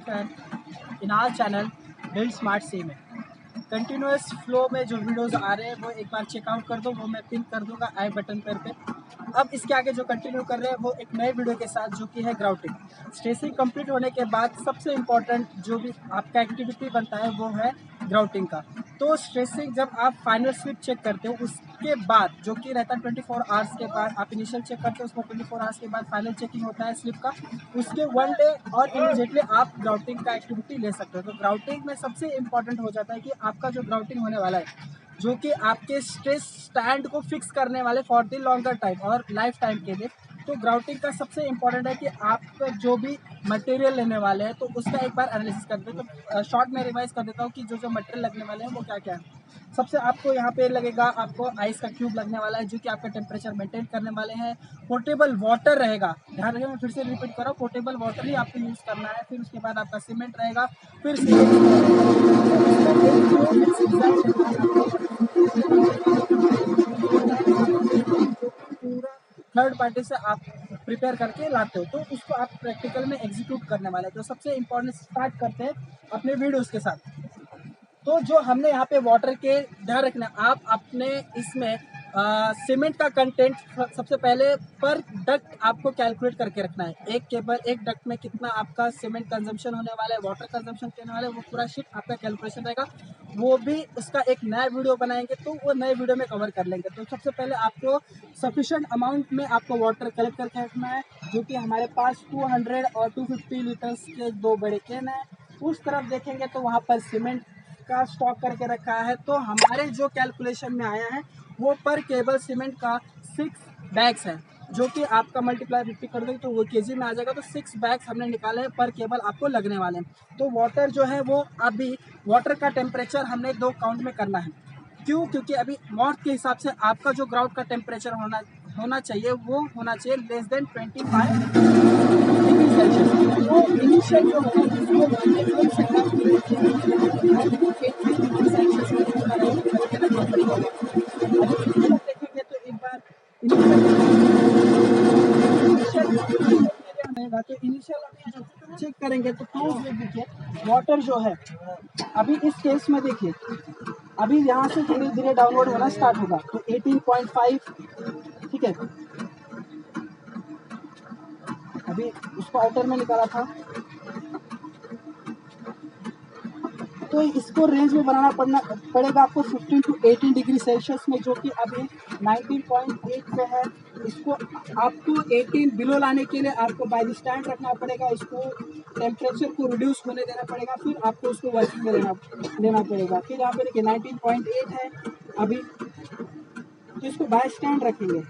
friend in our channel Build Smart C में continuous flow में जो वीडियोस आ रहे हैं वो एक बार चेकआउट कर दो, वो मैं पिन कर दूंगा आई बटन पर पे। अब इसके आगे जो कंटिन्यू कर रहे हैं वो एक नए वीडियो के साथ जो कि है ग्राउटिंग। स्ट्रेसिंग कंप्लीट होने के बाद सबसे इम्पोर्टेंट जो भी आपका एक्टिविटी बनता है वो है ग्राउटिंग का। तो स्ट्रेसिंग जब आप फाइनल स्लिप चेक करते हो उसके बाद जो कि रहता है 24 आवर्स के बाद, आप इनिशियल चेक करते हो उसको 24 आवर्स के बाद फाइनल चेकिंग होता है स्लिप का, उसके 1 डे और इमीडिएटली आप ग्राउटिंग का एक्टिविटी ले सकते हो। तो ग्राउटिंग में सबसे इम्पॉर्टेंट हो जाता है कि आपका जो ग्राउटिंग होने वाला है जो कि आपके स्ट्रेस स्टैंड को फिक्स करने वाले फॉर द लॉन्गर टाइम और लाइफ टाइम के लिए। तो ग्राउटिंग का सबसे इम्पॉर्टेंट है कि आप जो भी मटेरियल लेने वाले हैं तो उसका एक बार एनालिसिस कर दो। तो शॉर्ट में रिवाइज कर देता हूँ कि जो जो मटेरियल लगने वाले हैं वो क्या क्या है। सबसे आपको यहाँ पे लगेगा, आपको आइस का क्यूब लगने वाला है जो कि आपका टेम्परेचर मेंटेन करने वाले हैं। पोर्टेबल वाटर रहेगा, ध्यान रखिए मैं फिर से रिपीट कर रहा हूँ, पोर्टेबल वाटर ही आपको यूज़ करना है। फिर उसके बाद आपका सीमेंट रहेगा, फिर पूरा थर्ड पार्टी से आप प्रिपेयर करके लाते हो तो उसको आप प्रैक्टिकल में एग्जीक्यूट करने वाले हैं। तो सबसे इम्पोर्टेंट स्टार्ट करते हैं अपने वीडियोस के साथ। तो जो हमने यहाँ पे वाटर के ध्यान रखना, आप अपने इसमें सीमेंट का कंटेंट सबसे पहले पर डक्ट आपको कैलकुलेट करके रखना है। एक केबल एक डक्ट में कितना आपका सीमेंट कंजम्पशन होने वाला है, वाटर कंजम्पशन होने वाला है, वो पूरा शीट आपका कैलकुलेशन रहेगा। वो भी उसका एक नया वीडियो बनाएंगे तो वो नए वीडियो में कवर कर लेंगे। तो सबसे पहले आपको सफिशेंट अमाउंट में आपको वाटर कलेक्ट करके रखना है जो कि हमारे पास 200 और 250 लीटर्स के 2 बड़े कैन है। उस तरफ देखेंगे तो वहाँ पर सीमेंट का स्टॉक करके रखा है। तो हमारे जो कैलकुलेशन में आया है वो पर केबल सीमेंट का 6 बैग्स है जो कि आपका मल्टीप्लाई 50 कर देंगे तो वो केजी में आ जाएगा। तो 6 बैग्स हमने निकाले हैं पर केबल आपको लगने वाले हैं। तो वाटर जो है वो अभी वाटर का टेम्परेचर हमने 2 काउंट में करना है। क्यों? क्योंकि अभी नॉर्थ के हिसाब से आपका जो ग्राउंड का टेम्परेचर होना चाहिए वो होना चाहिए लेस देन 25 डिग्री सेल्सियस। तो इनिशियल जो है इसको देखेंगे तो एक बार तो इनिशियल अभी जो चेक करेंगे तो क्लोज में देखिए वाटर जो है अभी इस केस में देखिए अभी यहाँ से धीरे धीरे डाउनलोड होना स्टार्ट होगा। तो 18.5 ठीक है, अभी उसको आउटर में निकाला था तो इसको रेंज में बनाना पड़ेगा आपको 15 to 18 डिग्री सेल्सियस में, जो कि अभी 19.8 पे है। इसको आपको 18 बिलो लाने के लिए आपको बाय द स्टैंड रखना पड़ेगा, इसको टेम्परेचर को रिड्यूस होने देना पड़ेगा, फिर आपको उसको वर्किंग में लेना पड़ेगा। फिर यहाँ पे देखिए 19.8 है अभी, तो इसको बाय स्टैंड रखेंगे।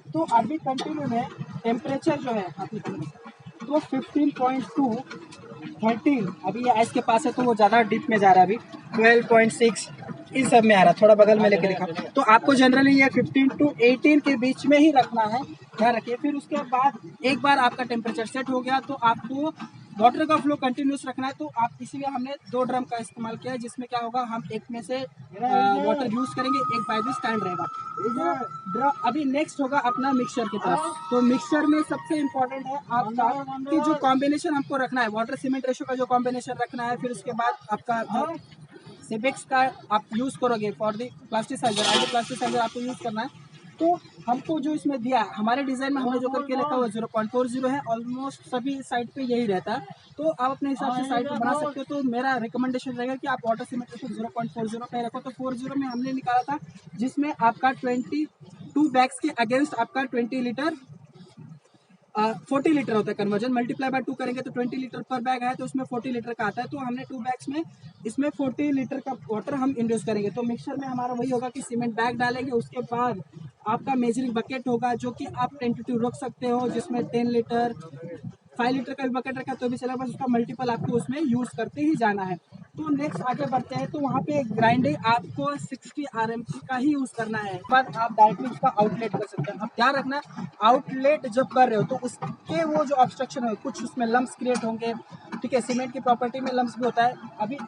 तो अभी कंटिन्यू में टेम्परेचर जो है तो 15.2 13 अभी ये आइस के पास है तो वो ज़्यादा डीप में जा रहा है। अभी 12.6 इस सब में आ रहा है, थोड़ा बगल में लेके दिखा। तो आपको जनरली ये 15 to 18 के बीच में ही रखना है, ध्यान रखिए। फिर उसके बाद एक बार आपका टेम्परेचर सेट हो गया तो आपको वाटर का फ्लो कंटिन्यूस रखना है। तो आप इसीलिए हमने 2 ड्रम का इस्तेमाल किया है, जिसमें क्या होगा हम एक में से वाटर यूज करेंगे, एक बाय द स्टैंड रहेगा। अभी नेक्स्ट होगा अपना मिक्सचर की तरफ। तो मिक्सचर में सबसे इम्पोर्टेंट है आपका कि जो कॉम्बिनेशन हमको रखना है वाटर सीमेंट रेशो का जो कॉम्बिनेशन रखना है। फिर उसके बाद आपका सिबिक्स का आप यूज करोगे फॉर दी प्लास्टिसाइजर, प्लास्टिसाइजर आपको यूज करना है। तो हमको जो इसमें दिया हमारे डिजाइन में हमने जो करके रखा हुआ 0.40 है, ऑलमोस्ट सभी साइड पे यही रहता है। तो आप अपने हिसाब से साइड पे बना सकते हो। तो मेरा रिकमेंडेशन रहेगा कि आप वाटर सीमेंट रेशो 0.40 पे रखो। तो 40 में हमने निकाला था जिसमें आपका 22 बैग्स के अगेंस्ट आपका 20 लीटर 40 लीटर होता है कन्वर्जन, मल्टीप्लाई बाय 2 करेंगे तो 20 लीटर पर बैग है तो उसमें 40 लीटर का आता है। तो हमने 2 बैग्स में इसमें 40 लीटर का वाटर हम इंड्यूस करेंगे। तो मिक्सचर में हमारा वही होगा कि सीमेंट बैग डालेंगे, उसके बाद आपका मेजरिंग बकेट होगा जो कि आप टेंटेटिव रख सकते हो, जिसमें 10 लीटर 5 लीटर का भी बकेट रखा तो भी चला, बस उसका मल्टीपल आपको उसमें यूज करते ही जाना है। तो नेक्स्ट आगे बढ़ते हैं। तो वहाँ पे ग्राइंडिंग आपको 60 RMP का ही यूज करना है। बाद आप डायरेक्टली उसका आउटलेट कर सकते हैं। अब ध्यान रखना आउटलेट जब कर रहे हो तो उसके वो जो ऑब्स्ट्रक्शन है कुछ उसमें लम्स क्रिएट होंगे, ठीक है। सीमेंट की प्रॉपर्टी में लम्स भी होता है। अभी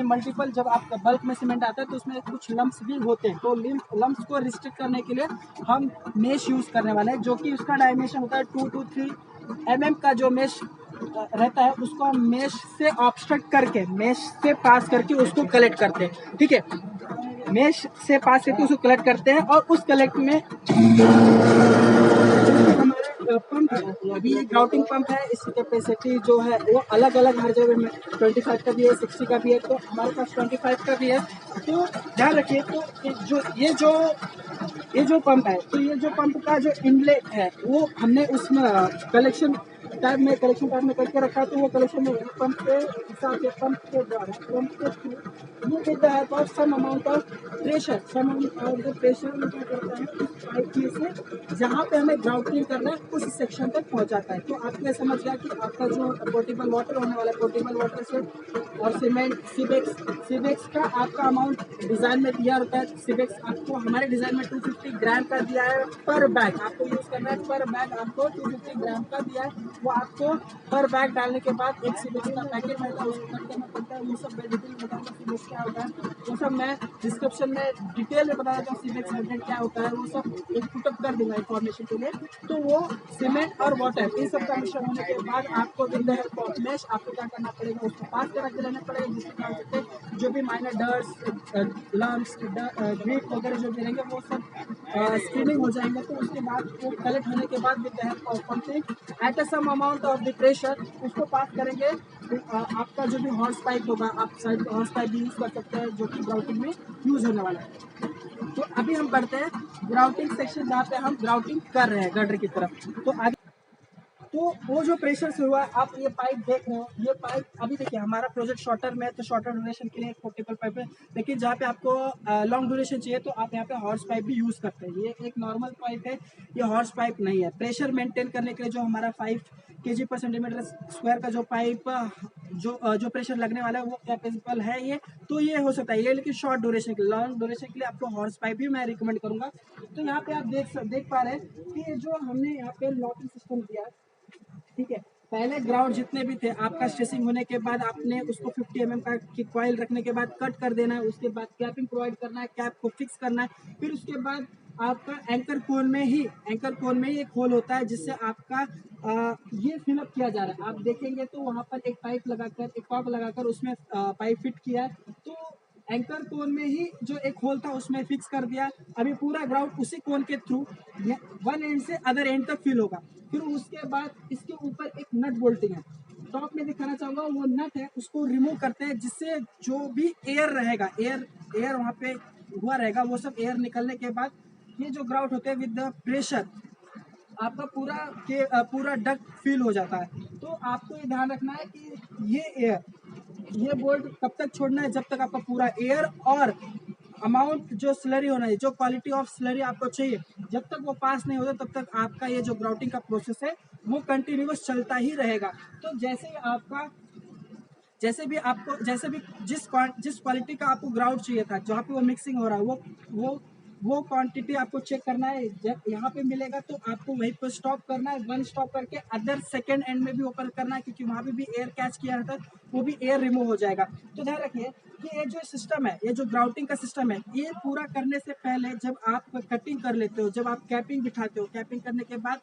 मल्टीपल, जब आप बल्क में सीमेंट आता है तो उसमें कुछ लम्स भी होते हैं, तो लम्स को रिस्ट्रिक्ट करने के लिए हम मेश यूज़ करने वाले हैं, जो कि उसका डायमेंशन होता है 2 to 3 mm का जो मेश रहता है, उसको हम मेश से ऑब्स्ट्रक्ट करके, मेश से पास करके उसको कलेक्ट करते हैं। ठीक है, मेश से पास करके उसको कलेक्ट करते हैं, और उस कलेक्ट में हमारे पंप है, अभी ये ग्राउटिंग पंप है, इसकी कैपेसिटी जो है वो अलग अलग हर जगह में 25 का भी है, 60 का भी है, तो हमारे पास 25 का भी है। तो ध्यान रखिए, तो ये जो पंप है, तो ये जो पंप का जो इनलेट है वो हमने उसमें कलेक्शन टैब में करके रखा, तो वो कलेक्शन में पंप के हिसाब से, पंप के द्वारा, पंप के थ्रू ये देता है तो some amount of pressure, some amount of the pressure में क्या करता है, उस पाइप में से जहाँ पे हमें ग्राउटिंग करना है उस सेक्शन तक पहुँचाता है। तो आपने समझ गया कि आपका जो पोर्टेबल वाटर होने वाला है, पोर्टेबल वाटर से और सीमेंट सीबेक्स का आपका अमाउंट डिज़ाइन में दिया होता है। सीबेक्स आपको हमारे डिज़ाइन में 250 ग्राम का दिया है पर बैग, आपको यूज़ करना है, पर बैग आपको 250 ग्राम का दिया है। वो आपको पर बैग डालने के बाद एक सीबेक्स का पैकेट रहता है, उसको कट करना पड़ता है। वो सब मैं डिटेल में बताऊँगा सीबेक्स क्या होता है, वो सब मैं डिस्क्रिप्शन में डिटेल में बता देता हूँ। सीबेक्स कंटेंट क्या होता है वो सब एक पुटअप कर दूंगा इन्फॉर्मेशन के लिए। तो वो सीमेंट और वाटर इन सब का मिश्रण होने के बाद आपको with the help of mash आपको क्या करना पड़ेगा, उसको पास करा के लेना पड़ेगा, जिससे क्या हो सकते हैं जो भी माइनर डर्ट्स, लम्स, ग्रीप वगैरह जो भी रहेंगे वो सब स्क्रीनिंग हो जाएंगे। तो उसके बाद वो कलेक्ट होने के बाद with the help of pumping at a some amount of the pressure उसको पास करेंगे। आपका जो भी हॉर्स पाइप होगा, आप साइड हॉर्स पाइप भी यूज़ कर सकते हैं, जो कि ग्राउटिंग में यूज़ होने वाला है। तो अभी हम बढ़ते हैं ग्राउटिंग सेक्शन, जहाँ पे हम ग्राउटिंग कर रहे हैं गटर की तरफ। तो आगे, तो वो जो प्रेशर से हुआ, आप ये पाइप देख रहे हो, ये पाइप अभी देखिए हमारा प्रोजेक्ट शॉर्टर में है, तो शॉर्टर ड्यूरेशन के लिए पोर्टेबल पाइप है, लेकिन जहाँ पे आपको लॉन्ग ड्यूरेशन चाहिए तो आप यहाँ पे हॉर्स पाइप भी यूज़ करते हैं। ये एक नॉर्मल पाइप है, ये हॉर्स पाइप नहीं है। प्रेशर मेंटेन करने के लिए जो हमारा 5 kg पर सेंटीमीटर स्क्वायर का जो पाइप जो प्रेशर लगने वाला है वो कैपेसिबल है ये, तो ये हो सकता है ये, लेकिन शॉर्ट ड्यूरेशन के लिए, लॉन्ग ड्यूरेशन के लिए आपको हॉर्स पाइप भी मैं रिकमेंड करूँगा। तो यहाँ पे आप देख पा रहे हैं कि जो हमने यहाँ पे लॉकिंग सिस्टम दिया है, ठीक है, पहले ग्राउंड जितने भी थे आपका स्ट्रेसिंग होने के बाद आपने उसको 50 mm का की कॉइल रखने के बाद कट कर देना है, उसके बाद कैपिंग प्रोवाइड करना है, कैप को फिक्स करना है, फिर उसके बाद आपका एंकर कोन में ही एक होल होता है जिससे आपका ये फिलअप किया जा रहा है। आप देखेंगे तो वहाँ पर एक पाइप लगाकर, एक कॉक लगाकर उसमें पाइप फिट किया है, तो एंकर कोन में ही जो एक होल था उसमें फिक्स कर दिया। अभी पूरा ग्राउंड उसी कोन के थ्रू वन एंड से अदर एंड तक फिल होगा। फिर उसके बाद इसके ऊपर एक नट बोल्टिंग है, टॉप में दिखाना चाहूंगा, वो नट है उसको रिमूव करते हैं, जिससे जो भी एयर रहेगा, एयर वहाँ पे हुआ रहेगा, वो सब एयर निकलने के बाद ये जो ग्राउंड होते हैं विद द प्रेशर आपका पूरा डक्ट फिल हो जाता है। तो आपको ये ध्यान रखना है कि ये बोल्ट कब तक छोड़ना है, जब तक आपका पूरा एयर और अमाउंट जो स्लरी होना है, जो क्वालिटी ऑफ स्लरी आपको चाहिए, जब तक वो पास नहीं होता तब तक आपका ये जो ग्राउटिंग का प्रोसेस है वो कंटिन्यूस चलता ही रहेगा। तो जैसे भी जिस क्वालिटी का आपको ग्राउट चाहिए था, जहाँ पे वो मिक्सिंग हो रहा है, वो क्वांटिटी आपको चेक करना है। जब यहाँ पे मिलेगा तो आपको वहीं पर स्टॉप करना है, वन स्टॉप करके अदर सेकेंड एंड में भी ओपन करना है, क्योंकि वहाँ पे भी एयर कैच किया रहता है, वो भी एयर रिमूव हो जाएगा। तो ध्यान रखिए कि ये जो सिस्टम है, ये जो ग्राउटिंग का सिस्टम है, ये पूरा करने से पहले जब आप कटिंग कर लेते हो, जब आप कैपिंग बिठाते हो, कैपिंग करने के बाद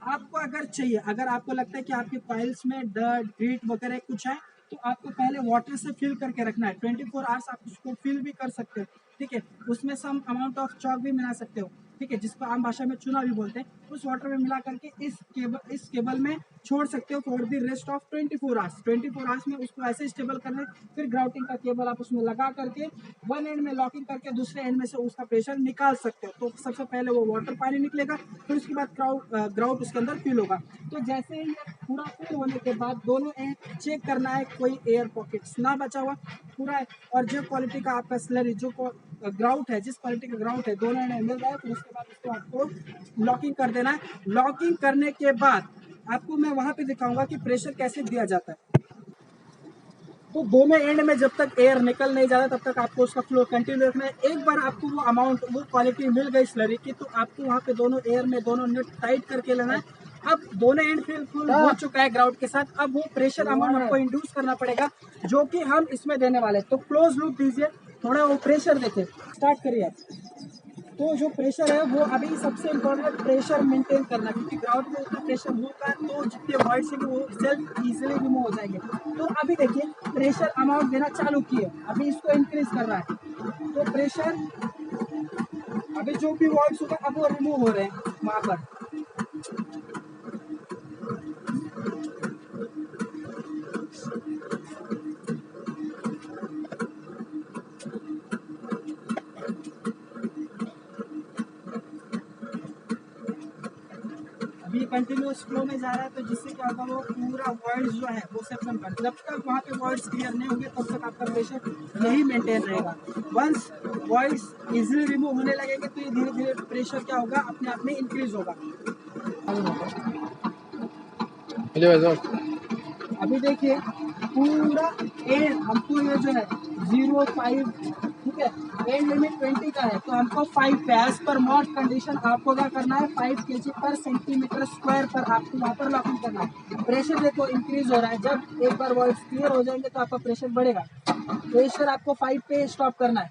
आपको अगर चाहिए, अगर आपको लगता है कि आपके कॉइल्स में डर्ट ग्रीट वगैरह कुछ है, तो आपको पहले वाटर से फिल करके रखना है। 24 आवर्स आप उसको फिल भी कर सकते हो, ठीक है, उसमें सम अमाउंट ऑफ चॉक भी मिला सकते हो, ठीक है, जिसको आम भाषा में चूना भी बोलते हैं। उस वाटर में मिला करके इस केबल में छोड़ सकते हो for the rest of 24 hours. 24 hours में उसको ऐसे स्टेबल करना है। फिर ग्राउटिंग का केबल आप उसमें लगा करके वन एंड में लॉकिंग करके दूसरे एंड में से उसका प्रेशर निकाल सकते हो। तो सबसे पहले वो वाटर पानी निकलेगा, फिर उसके बाद ग्राउट उसके अंदर फिल होगा। तो जैसे ही ये पूरा फिल होने के बाद दोनों एंड चेक करना है कोई एयर पॉकेट्स ना बचा हुआ पूरा है, और जो क्वालिटी का आपका स्लरी, जो ग्राउट है, जिस क्वालिटी का ग्राउट है, दोनों एंड मिल रहा है, फिर उसके बाद उसको आपको लॉकिंग कर देना है। लॉकिंग करने के बाद आपको मैं वहां पे दिखाऊंगा कि प्रेशर कैसे दिया जाता है। तो दोनों एंड में जब तक एयर निकल नहीं जाता तब तक आपको उसका फ्लो कंटिन्यू रखना है। एक बार आपको वो अमाउंट, वो क्वालिटी मिल गई स्लरी की, तो आपको वहाँ पे दोनों एयर में दोनों नट टाइट करके लेना है, अब दोनों एंड फुल हो चुका है ग्राउंड के साथ। अब वो प्रेशर अमाउंट हमको इंड्यूस करना पड़ेगा जो कि हम इसमें देने वाले हैं। तो क्लोज लूप दीजिए, थोड़ा वो प्रेशर देते, स्टार्ट करिए आप। तो जो प्रेशर है वो अभी सबसे इम्पोर्टेंट प्रेशर मेंटेन करना, क्योंकि ग्राउंड में उतना प्रेशर होगा तो जितने वॉइड्स हैं वो सेल्फ इजीली रिमूव हो जाएंगे। तो अभी देखिए प्रेशर अमाउंट देना चालू किए, अभी इसको इंक्रीज कर रहा है। तो प्रेशर अभी जो भी वॉइड्स होगा अब वो रिमूव हो रहे हैं वहाँ पर। अभी कंटिन्यूस फ्लो में जा रहा है, तो जिससे क्या होगा वो पूरा वॉइड्स जो है वो सेक्शन कर, जब तक वहाँ पे वॉइड्स क्लियर नहीं होंगे तब तक आपका प्रेशर यही मेंटेन रहेगा। वंस वॉइड्स इजीली रिमूव होने लगेंगे तो ये धीरे धीरे प्रेशर क्या होगा अपने आप में इंक्रीज होगा। अभी देखिए पूरा एंड हमको ये जो है 0.5, ठीक है, एंड लिमिट 20 का है तो हमको 5 पे एज पर मॉड कंडीशन आपको क्या करना है 5 kg पर सेंटीमीटर स्क्वायर पर आपको वहाँ पर लॉकिंग करना है। प्रेशर देखो इंक्रीज हो रहा है, जब एक बार वॉइड्स क्लियर हो जाएंगे तो आपका प्रेशर बढ़ेगा। प्रेशर आपको 5 पे स्टॉप करना है।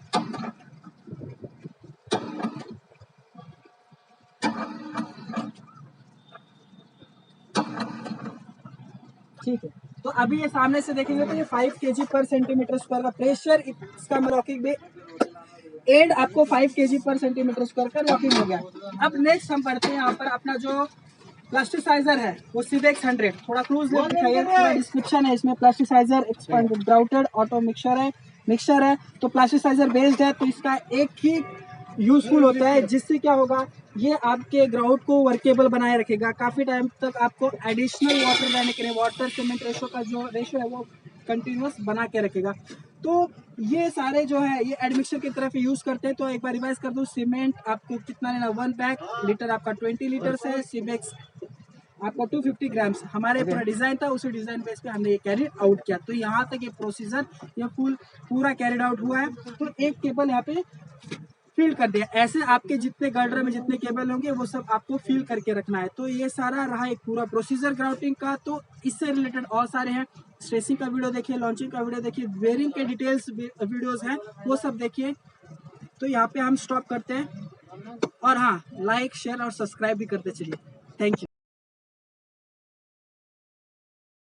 ठीक है, तो अभी ये सामने से देखेंगे तो ये 5 kg पर सेंटीमीटर स्क्वायर का प्रेशर, इसका लॉकिंग भी एंड आपको 5 kg पर सेंटीमीटर स्क्वायर का लॉकिंग हो गया। अब नेक्स्ट हम पढ़ते हैं यहाँ पर अपना जो प्लास्टिसाइजर है वो सिवेक्स 100, थोड़ा क्लोज लेकर दिखाइए, थोड़ा डिस्क्रिप्शन है इसमें। Plasticiser expanded grouted auto mixture है तो प्लास्टिसाइजर बेस्ड है, तो इसका एक ही यूजफुल होता है जिससे क्या होगा ये आपके ग्राउंड को वर्केबल बनाए रखेगा। काफ़ी टाइम तक आपको एडिशनल वाटर देने के लिए वाटर सीमेंट रेशो का जो रेशो है वो कंटिन्यूस बना के रखेगा। तो ये सारे जो है ये एडमिक्सचर की तरफ यूज़ करते हैं। तो एक बार रिवाइज कर दूँ, सीमेंट आपको कितना लेना, 1 बैग, लीटर आपका 20 लीटर है, सिवेक्स आपको 250 ग्राम्स। हमारे पूरा डिज़ाइन था, उसी डिज़ाइन बेस पे हमने ये कैरी आउट किया। तो यहाँ तक ये प्रोसीजर ये पूरा कैरिड आउट हुआ है। तो एक केबल यहाँ पे फिल कर दिया, ऐसे आपके जितने गर्डर में जितने केबल होंगे वो सब आपको फिल करके रखना है। तो ये सारा रहा एक पूरा प्रोसीजर ग्राउटिंग का। तो इससे रिलेटेड और सारे हैं, स्ट्रेसिंग का वीडियो देखिए, लॉन्चिंग का वीडियो देखिए, वेयरिंग के डिटेल्स वीडियोस हैं वो सब देखिए। तो यहाँ पे हम स्टॉप करते हैं और हाँ, लाइक शेयर और सब्सक्राइब भी करते चलिए। Thank you.